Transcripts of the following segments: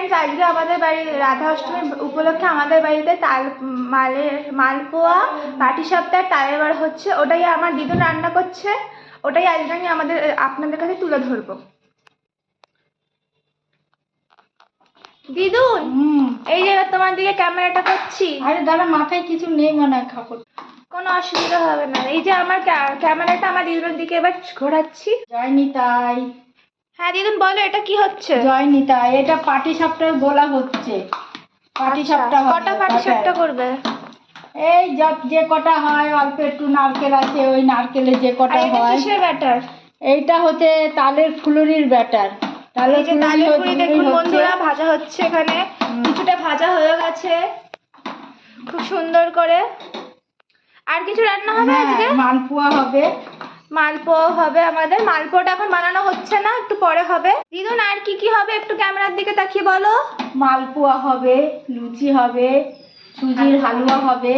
Friends, আজকে আমাদের বাড়ি রাধা অষ্টমী উপলক্ষে আমাদের বাড়িতে মালপোয়া পাটিসাপটা তালের বড়া হচ্ছে। ওটাই আমার দিদুন রান্না করছে, ওটাই আজকে আমি আপনাদের কাছে তুলে ধরবো। দিদুন, এই যে তোমার দিকে ক্যামেরাটা করছি। আরে দাদা, মাথায় কিছু নেই মনে হয় কাপড়। কোনো অসুবিধা হবে না। এই যে আমার ক্যামেরাটা আমার দিদুনের দিকে এবার ঘোরাচ্ছি। জয় নিতাই। হ্যাঁ দিদুন বলো, এটা কি হচ্ছে? জয় নিতাই, এটা পাটিসাপটার গোলা হচ্ছে। পাটিসাপটা হবে। কটা পাটিসাপটা করবে? এই যে কটা হয়, অল্প একটু নারকেল আছে, ওই নারকেলে যে কটা হয়। কিসের ব্যাটার? এইটা হচ্ছে তালের ফুলুরির ব্যাটার। তালের ফুলুরি দেখুন বন্ধুরা, ভাজা হচ্ছে। এখানে কিছুটা ভাজা হয়ে গেছে খুব সুন্দর করে। আর কিছু রান্না হবে আজকে? মালপোয়া হবে। মালপোয়া হবে আমাদের। মালপোয়াটা এখন বানানো হচ্ছে না, একটু পরে হবে। দিদুন আর কি কি হবে একটু ক্যামেরার দিকে তাকিয়ে বলো। মালপোয়া হবে, লুচি হবে, সুজির হালুয়া হবে,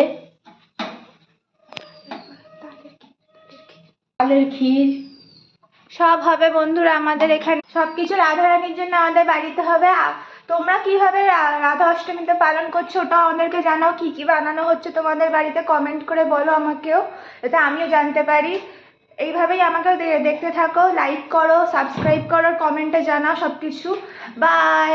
তালের ক্ষীর সব হবে বন্ধুরা। আমাদের এখানে সবকিছু রাধারানীর জন্য আমাদের বাড়িতে হবে। তোমরা কিভাবে রাধা অষ্টমীতে পালন করছো ওটাও আমাদেরকে জানাও। কি কি বানানো হচ্ছে তোমাদের বাড়িতে কমেন্ট করে বলো আমাকেও, যাতে আমিও জানতে পারি। এইভাবেই আমাকেও দেখতে থাকো, লাইক করো, সাবস্ক্রাইব করো, কমেন্টে জানাও সবকিছু। বাই।